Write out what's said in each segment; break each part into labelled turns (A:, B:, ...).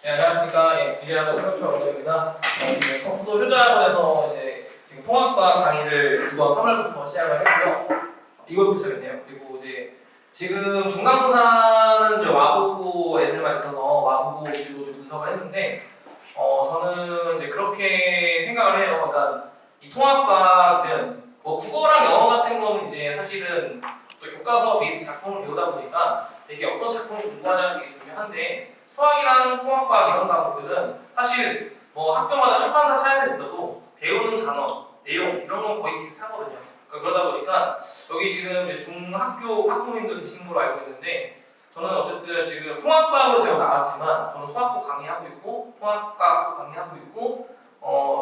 A: 네, 안녕하십니까. 예, 미래학원 서울초 원장입니다. 지금 턱수 효자학원에서 이제 지금 통합과 강의를 이번 3월부터 시작을 했고요. 이걸부터 시작했네요. 그리고 이제 지금 중간고사는 이제 와보고 애들만 있어서 와보고 지도 좀 분석을 했는데, 저는 이제 그렇게 생각을 해요. 그러니까 이 통합과는 뭐 국어랑 영어 같은 거는 이제 사실은 또 교과서 베이스 작품을 배우다 보니까 되게 어떤 작품을 공부하자는 게 중요한데, 수학이랑 통합과학 이런 과목들은 사실 뭐 학교마다 출판사 차이는 있어도 배우는 단어, 내용 이런 건 거의 비슷하거든요. 그러다 보니까 여기 지금 이제 중학교 학부모님도 계신 걸로 알고 있는데, 저는 어쨌든 지금 통합과학으로 제가 나왔지만 저는 수학도 강의하고 있고 통합과학도 강의하고 있고,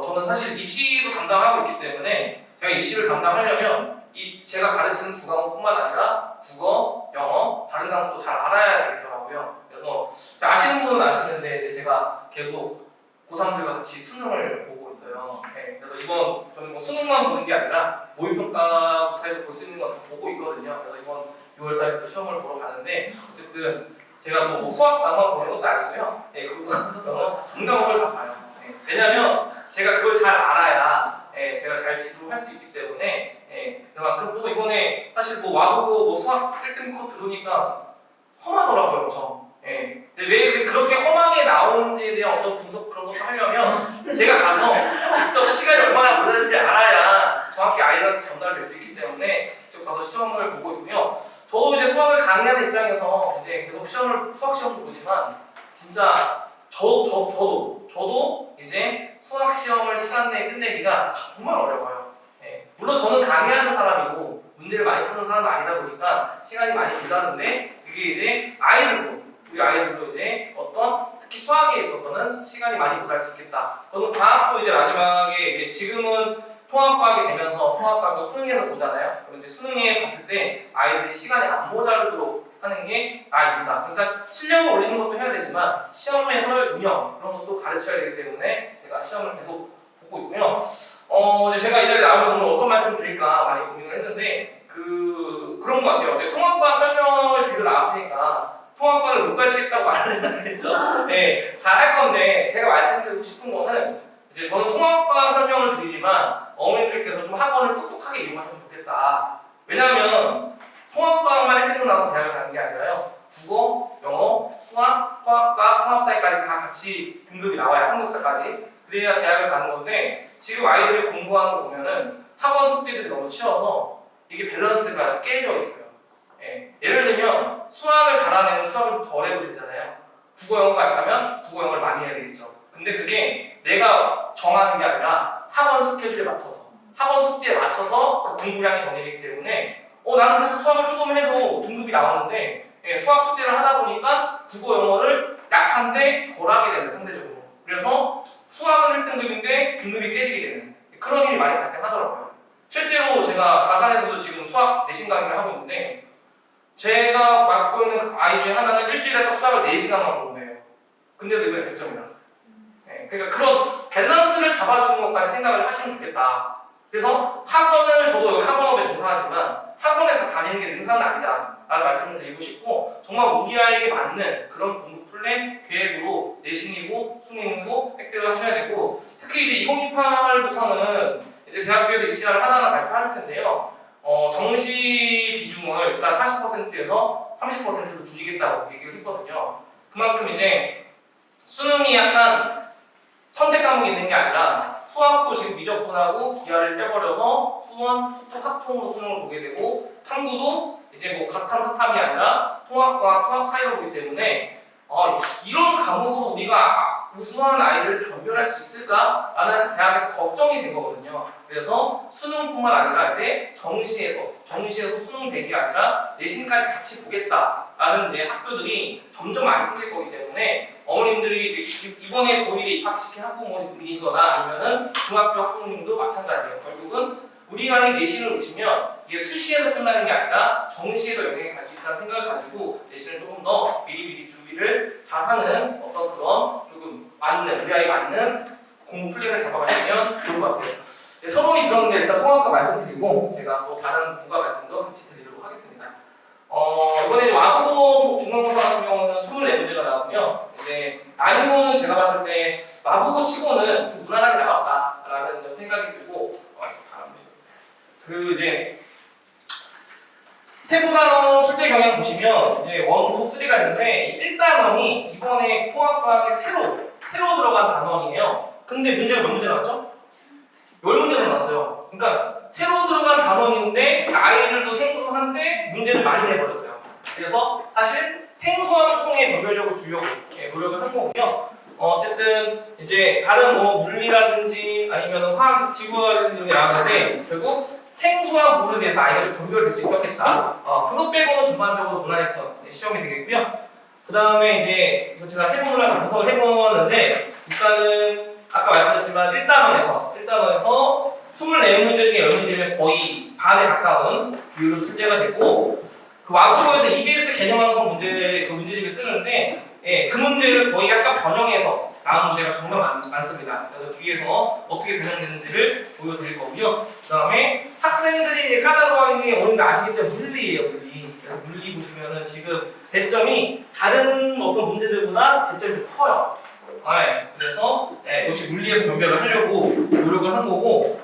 A: 저는 사실 입시도 담당하고 있기 때문에 제가 입시를 담당하려면 이 제가 가르치는 두 과목뿐만 아니라 국어, 영어, 다른 과목도 잘 알아야 되겠더라고요. 그래서 아시는 분은 아시는데 이제 제가 계속 고3들과 같이 수능을 보고 있어요. 네, 그래서 이번 저는 뭐 수능만 보는 게 아니라 모의평가부터 해서 볼 수 있는 건 다 보고 있거든요. 그래서 이번 6월달에 또 시험을 보러 가는데, 어쨌든 제가 뭐 수학만 보는 것도 아니고요. 네, 그거 영어 전 과목을 다 봐요. 네, 왜냐면 제가 그걸 잘 알아야 제가 잘 지도할 수 있기 때문에. 그만큼 또 이번에 사실 뭐 와보고 뭐 수학 1등 컷 들으니까 험하더라고요, 엄청. 근데 왜 그렇게 험하게 나오는지에 대한 어떤 분석 그런 것도 하려면 제가 가서 직접 시간이 얼마나 모자른지 알아야 정확히 아이들한테 전달될 수 있기 때문에 직접 가서 시험을 보고 있고요. 저도 이제 수학을 강의하는 입장에서 이제 계속 수학 시험도 보지만 진짜 저도 이제 수학 시험을 시간 내에 끝내기가 정말 어려워요. 물론 저는 강의하는 사람이고 문제를 많이 푸는 사람은 아니다 보니까 시간이 많이 모자른데, 그게 이제 우리 아이들도 이제 특히 수학에 있어서는 시간이 많이 모자랄 수 있겠다. 저는 과학도 이제 마지막에 이제 지금은 통합과학이 되면서 통합과학도 수능에서 보잖아요. 그럼 이제 수능에 봤을 때 아이들이 시간이 안 모자르도록 하는 게 나입니다. 그러니까 실력을 올리는 것도 해야 되지만 시험에서 운영 그런 것도 가르쳐야 되기 때문에 제가 시험을 계속 보고 있고요. 이제 제가 이 자리에 나오면 오늘 어떤 말씀 드릴까 많이 고민을 했는데, 그런 것 같아요. 이제 통합과학 설명을 들으러 나왔으니까 통합과를 못 가르치겠다고 말하지 않겠죠? 네, 잘 할 건데, 제가 말씀드리고 싶은 거는 이제 저는 통합과학 설명을 드리지만 어머님들께서 좀 학원을 똑똑하게 이용하시면 좋겠다. 왜냐하면 통합과학만 1등으로 나와서 대학을 가는 게 아니라요, 국어, 영어, 수학, 화학과, 통합사회까지 다 같이 등급이 나와요. 한국사까지. 그래야 대학을 가는 건데, 지금 아이들이 공부하는 거 보면은 학원 숙제들이 너무 치여서 이게 밸런스가 깨져 있어요. 예를 들면 수학을 잘하는 애는 수학을 덜 해도 되잖아요. 국어 영어가 약하면 국어 영어를 많이 해야 되겠죠. 근데 그게 내가 정하는 게 아니라 학원 스케줄에 맞춰서, 학원 숙제에 맞춰서 그 공부량이 정해지기 때문에 나는 사실 수학을 조금 해도 등급이 나오는데, 수학 숙제를 하다 보니까 국어 영어를 약한데 덜 하게 되는, 상대적으로. 그래서 수학은 1등급인데 등급이 깨지게 되는 그런 일이 많이 발생하더라고요. 실제로 제가 가산에서도 지금 수학 내신 강의를 하고 있는데, 제가 맡고 있는 아이 중에 하나는 일주일에 딱 수학을 4시간만 공부해요. 근데도 이번에 100점이 나왔어요. 그러니까 그런 밸런스를 잡아주는 것까지 생각을 하시면 좋겠다. 그래서 학원을, 저도 여기 학원업에 종사하지만 학원에 다 다니는 게 능사는 아니다 라는 말씀을 드리고 싶고, 정말 우리 아이에게 맞는 그런 공부 플랜, 계획으로 내신이고 수능이고 획득을 하셔야 되고, 특히 이제 2028부터는 이제 대학교에서 입시를 하나하나 발표할 텐데요. 정시 비중을 일단 40%에서 30%로 줄이겠다고 얘기를 했거든요. 그만큼 이제 수능이 약간 선택 과목이 있는 게 아니라 수학도 지금 미적분하고 기하를 빼버려서 수원, 수특, 학통으로 수능을 보게 되고, 탐구도 이제 뭐 가탐, 사탐이 아니라 통합과 통합 사이로 보기 때문에 이런 과목으로 우리가 우수한 아이를 변별할 수 있을까? 라는 대학에서 걱정이 된 거거든요. 그래서 수능뿐만 아니라 이제 정시에서 수능 100이 아니라 내신까지 같이 보겠다라는 이제 학교들이 점점 많이 생길 거기 때문에, 어머님들이 이번에 고1에 입학시킨 학부모님이거나 아니면은 중학교 학부모님도 마찬가지예요. 결국은 우리 아이 내신을 보시면 이게 수시에서 끝나는 게 아니라 정시에도 영향이 갈 수 있다는 생각을 가지고 내신을 조금 더 미리미리 준비를 잘하는 어떤 그런 조금 맞는, 우리 아이 맞는 공부 플랜을 잡아가시면 좋을 것 같아요. 서론이 들었는데 일단 통합과 말씀드리고 제가 또 다른 부가 말씀도 같이 드리도록 하겠습니다. 이번에 와보고 중간고사 같은 경우는 24문제가 나오고요. 이제 난이도는 제가 봤을 때 마국어 치고는 좀 무난하게 나왔다라는 생각이 들고 그 이제 세부 단원 출제 경향 보시면 이제 1, 2, 3가 있는데 1단원이 이번에 통합과학에 새로 들어간 단원이에요. 근데 문제가 몇 문제 나왔죠? 10문제로 나왔어요. 그러니까 새로 들어간 단원인데 아이들도 생소한데 문제를 많이 내버렸어요. 그래서 사실 생소함을 통해 변별력을 주려고 노력을 한 거고요. 어쨌든 이제 다른 뭐 물리라든지 아니면 화학, 지구라든지 이런 게 나왔는데 결국 생소한 부분에 대해서 아이가 좀 변별될 수 있었겠다. 그것 빼고는 전반적으로 무난했던 시험이 되겠고요. 그 다음에 이제 이거 제가 세 부분을 분석을 해보았는데 일단은 아까 말씀드렸지만 1단원에서 24문제 중에 10문제면 거의 반에 가까운 비율로 출제가 됐고 그 와구에서 EBS 개념 완성 문제 그 문제집을 쓰는데 그 문제를 거의 약간 변형해서 나온 문제가 정말 많습니다. 그래서 뒤에서 어떻게 변형되는지를 보여드릴 거고요. 그 다음에 학생들이 까다로워하는 게 오늘 아시겠지만 물리예요, 물리. 그래서 물리 보시면은 지금 배점이 다른 어떤 문제들보다 배점이 좀 커요. 그래서 역시 물리에서 변별을 하려고 노력을 한 거고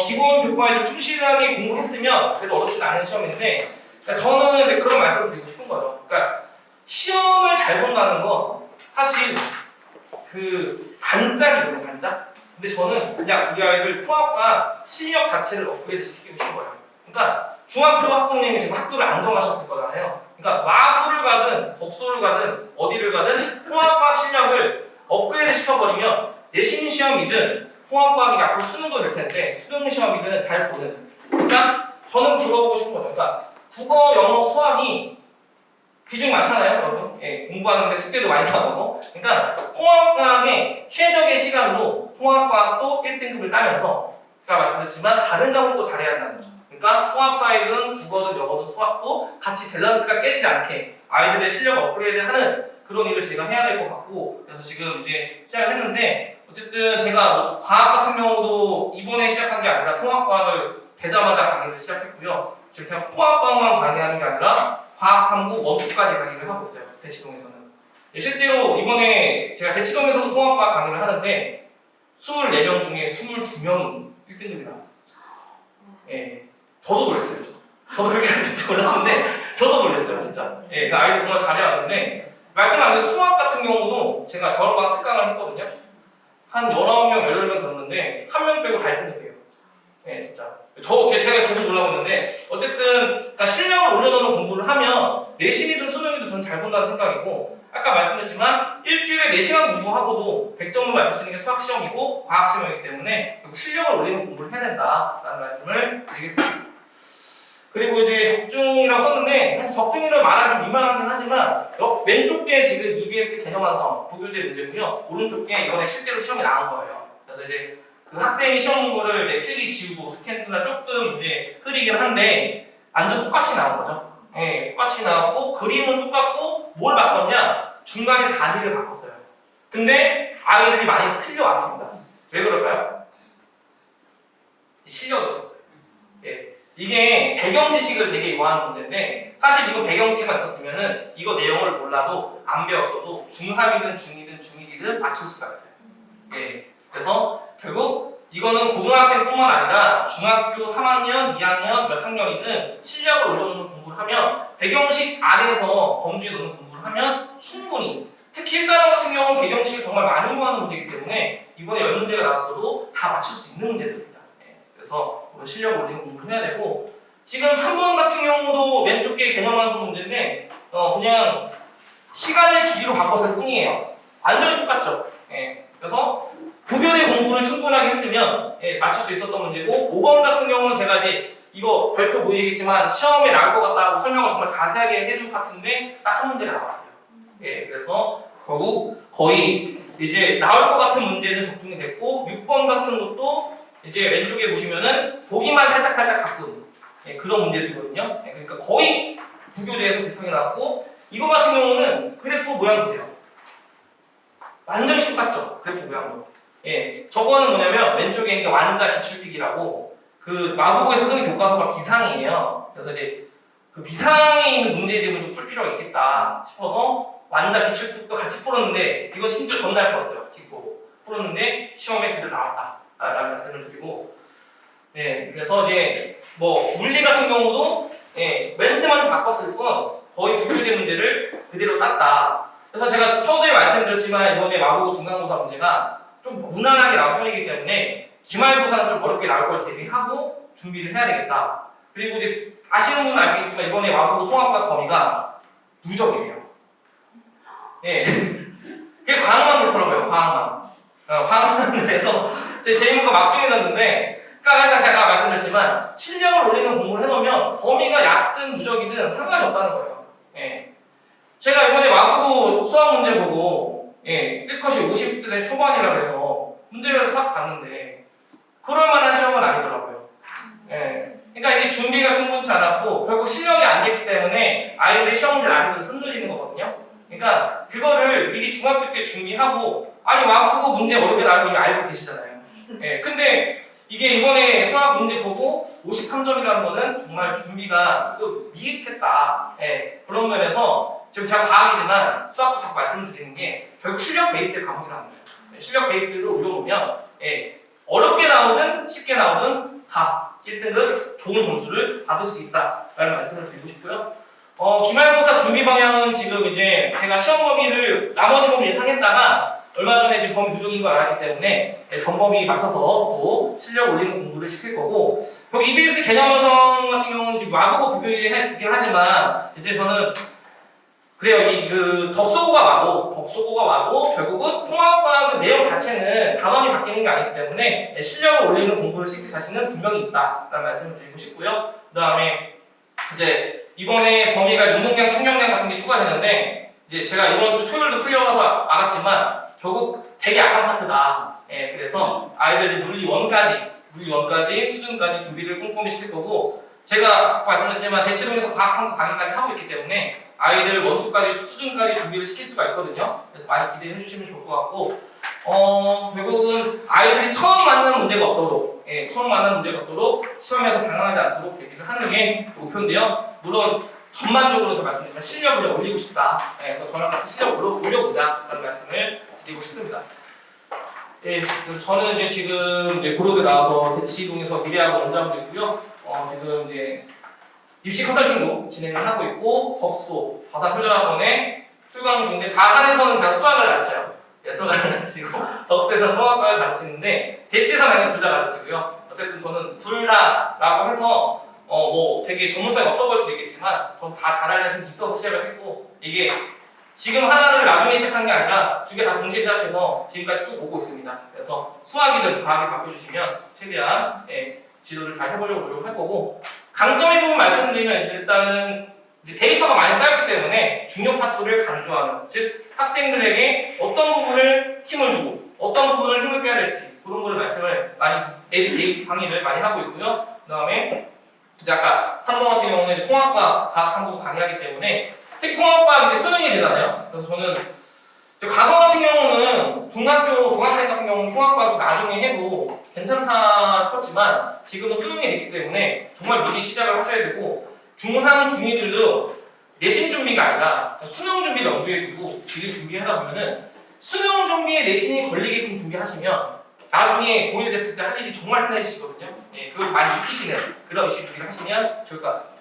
A: 기본 교과에 좀 충실하게 공부했으면 그래도 어렵진 않은 시험인데 그러니까 저는 이제 그런 말씀을 드리고 싶은 거죠. 그러니까 시험을 잘 본다는 건 사실 그 반짝이거든요, 반짝. 근데 저는 그냥 우리 아이들 통합과 실력 자체를 업그레이드 시키고 싶은 거예요. 그러니까 중학교 학부모님이 지금 학교를 안정하셨을 거잖아요. 그러니까 와구를 가든 복소를 가든 어디를 가든 통합과학 실력을 업그레이드 시켜버리면 내신 시험이든 통합과학이 앞으로 수능도 될 텐데 수능 시험이든 잘 보는. 그러니까 저는 물어보고 싶은 거죠. 그러니까 국어, 영어, 수학이 비중이 많잖아요, 여러분. 공부하는데 숙제도 많이 나오고. 그러니까 통합과학의 최적의 시간으로 통합과학도 1등급을 따면서 제가 말씀드렸지만 다른 과목도 잘해야 한다는 거죠. 그러니까 통합사이든 국어든 영어든 수학도 같이 밸런스가 깨지지 않게 아이들의 실력 업그레이드하는 그런 일을 제가 해야 될 것 같고 그래서 지금 이제 시작을 했는데 어쨌든 제가 뭐 과학 같은 경우도 이번에 시작한 게 아니라 통합과학을 되자마자 강의를 시작했고요. 지금 제가 통합과학만 강의하는 게 아니라 과학탐구 원투까지 강의를 하고 있어요. 대치동에서는. 실제로 이번에 제가 대치동에서도 통합과학 강의를 하는데 24명 중에 22명이 1등급이 나왔어요. 저도 놀랐어요. 저도 그렇게까지 될지 몰랐는데 저도 놀랐어요, 진짜. 그 아이들 정말 잘해왔는데 말씀 안 드린 수학 같은 경우도 제가 겨울방학 특강을 했거든요. 한 19명, 18명 들었는데 한 명 빼고 다 1등급이에요. 진짜. 제가 계속 놀라고 있는데 어쨌든 그러니까 실력을 올려놓는 공부를 하면 내신이든 수능이든 저는 잘 본다는 생각이고 아까 말씀드렸지만 일주일에 4시간 공부하고도 100점을 맞을 수 있는 게 수학 시험이고 과학 시험이기 때문에 결국 실력을 올리는 공부를 해야 된다라는 말씀을 드리겠습니다. 그리고 이제 적중이라고 썼는데 사실 적중이라고 말하기 좀 미만하긴 하지만 왼쪽 게 지금 EBS 개념 완성 부교재 문제고요. 오른쪽 게 이번에 실제로 시험이 나온 거예요. 그래서 이제 그 학생이 시험 문구를 이제 필기 지우고 스캔이나 조금 이제 흐리긴 한데 완전 똑같이 나온 거죠. 똑같이 나왔고 그림은 똑같고 뭘 바꿨냐? 중간에 단위를 바꿨어요. 근데 아이들이 많이 틀려왔습니다. 왜 그럴까요? 실력이 없었어요. 이게 배경 지식을 되게 요하는 문제인데 사실 이거 배경 지식만 있었으면은 이거 내용을 몰라도 안 배웠어도 중3이든 중2든 중1이든 맞출 수가 있어요. 그래서 결국 이거는 고등학생뿐만 아니라 중학교 3학년, 2학년, 몇 학년이든 실력을 올려놓는 공부를 하면 배경식 안에서 범주에 넣는 공부를 하면 충분히 특히 1단원 같은 경우는 배경식을 정말 많이 요하는 문제이기 때문에 이번에 10문제가 나왔어도 다 맞출 수 있는 문제들입니다. 그래서 그런 실력을 올리는 공부를 해야 되고 지금 3번 같은 경우도 왼쪽 게 개념 완성 문제인데 그냥 시간을 길이로 바꿨을 뿐이에요. 완전히 똑같죠. 그래서 부교재 공부를 충분하게 했으면 맞출 수 있었던 문제고 5번 같은 경우는 제가 이제 이거 발표 보이겠지만 시험에 나올 것 같다고 설명을 정말 자세하게 해준 파트인데 딱 한 문제가 나왔어요. 그래서 결국 거의 이제 나올 것 같은 문제는 적중이 됐고 6번 같은 것도 이제 왼쪽에 보시면은 보기만 살짝 바꾼 그런 문제들이거든요. 그러니까 거의 부교재에서 비슷하게 나왔고 이거 같은 경우는 그래프 모양 보세요. 완전히 똑같죠? 그래프 모양도. 저거는 뭐냐면 왼쪽에 있는 게 완자 기출필기라고 그 마국어에서 쓰는 교과서가 비상이에요. 그래서 이제 그 비상에 있는 문제집을 좀 풀 필요가 있겠다 싶어서 완자 기출도 같이 풀었는데 이건 심지어 전날 풀었어요. 기포로 풀었는데 시험에 그대로 나왔다라는 말씀을 드리고 네 그래서 이제 뭐 물리 같은 경우도 멘트만 좀 바꿨을 뿐 거의 부교재 문제를 그대로 땄다. 그래서 제가 서두에 말씀드렸지만 이번에 마국어 중간고사 문제가 좀 무난하게 나온 편이기 때문에 기말고사는 좀 어렵게 나올 걸 대비하고 준비를 해야 되겠다. 그리고 이제 아시는 분은 아시겠지만 이번에 마국어 통합과 범위가 누적이에요. 예. 그게 과학만 그렇더라고요. 과학만. 그래서 제 제이모가 막 정해놨는데 그러니까 항상 제가 말씀드렸지만 실력을 올리는 공부를 해놓으면 범위가 얕든 누적이든 상관이 없다는 거예요. 예. 제가 이번에 마국어 수학 문제 보고 1컷이 50대 초반이라고 해서 문제를 싹 봤는데 그럴 만한 시험은 아니더라고요. 예. 그러니까 이게 준비가 충분치 않았고 결국 실력이 안 됐기 때문에 아이들의 시험 문제 난이도를 흔들리는 거거든요. 그러니까 그거를 미리 중학교 때 준비하고 아니 마국어 문제 어렵게 나올 거 이미 알고 계시잖아요. 예. 근데 이게 이번에 수학 문제 보고 53점이라는 거는 정말 준비가 조금 미흡했다. 예. 그런 면에서 지금 제가 과학이지만 수학도 자꾸 말씀을 드리는 게 결국 실력 베이스의 과목이라는 거예요. 실력 베이스를 올려놓으면 어렵게 나오든 쉽게 나오든 다 1등급 좋은 점수를 받을 수 있다라는 말씀을 드리고 싶고요. 기말고사 준비 방향은 지금 이제 제가 시험 범위를 나머지 범위 예상했다가 얼마 전에 지금 범위 누적인 걸 알았기 때문에 전범위 맞춰서 또 실력 올리는 공부를 시킬 거고 여기 EBS 개념 완성 같은 경우는 지금 마국어 부교이긴 하지만 이제 저는 그래요. 이 덕소고가 와도 결국은 통합과학 내용 자체는 단원이 바뀌는 게 아니기 때문에 실력을 올리는 공부를 시킬 자신은 분명히 있다라는 말씀을 드리고 싶고요. 그 다음에 이제 이번에 범위가 운동량, 충격량 같은 게 추가되는데 이제 제가 이번 주 토요일도 풀려와서 알았지만 결국 되게 약한 파트다. 그래서 아이들이 물리 1까지 수준까지 준비를 꼼꼼히 시킬 거고 제가 말씀드렸지만 대치동에서 과학 탐구 강의까지 하고 있기 때문에 아이들 1, 2까지 수준까지 준비를 시킬 수가 있거든요. 그래서 많이 기대해 주시면 좋을 것 같고 결국은 아이들이 처음 만나는 문제가 없도록 시험에서 방황하지 않도록 대비를 하는 게 목표인데요. 물론 전반적으로 제가 말씀드리면 실력을 올리고 싶다. 그래서 저랑 같이 실력을 올려보자라는 말씀을 드리고 싶습니다. 그래서 저는 이제 지금 고려대 나와서 대치동에서 미래학원 원장도 있고요. 지금 이제 입시 컨설팅도 진행을 하고 있고 덕소, 바사표준학원에 출강 중인데 바산에서는 제가 수학을 가르쳐요. 수학을 가르치고 덕소에서는 통합과를 가르치는데 대치에서 당연히 둘 다 가르치고요. 어쨌든 저는 둘 다라고 해서 뭐 되게 전문성이 없어 보일 수도 있겠지만 전 다 잘할 자신이 있어서 시작을 했고 이게 지금 하나를 나중에 시작한 게 아니라 두 개 다 동시에 시작해서 지금까지 쭉 오고 있습니다. 그래서 수학이든 과학이 바꿔주시면 최대한 지도를 잘 해보려고 노력할 거고 강점의 부분 말씀드리면 일단은 이제 데이터가 많이 쌓였기 때문에 중요 파트를 강조하는 즉 학생들에게 어떤 부분을 힘을 주고 어떤 부분을 힘을 빼야 될지 그런 거를 말씀을 많이 강의를 많이 하고 있고요. 그 다음에 이제 아까 3번 같은 경우는 이제 통합과 과학 탐구 강의하기 때문에 특히 통합과학이 이제 수능이 되잖아요. 그래서 저는 과거 같은 경우는 중학생 같은 경우는 통합과학 좀 나중에 해도 괜찮다 싶었지만 지금은 수능이 됐기 때문에 정말 미리 시작을 하셔야 되고 중3, 중2들도 내신 준비가 아니라 수능 준비를 염두에 두고 미리 준비하다 보면은 수능 준비에 내신이 걸리게끔 준비하시면 나중에 고1 됐을 때 할 일이 정말 편해지시거든요. 그걸 많이 익히시는 그런 입시 준비를 하시면 좋을 것 같습니다.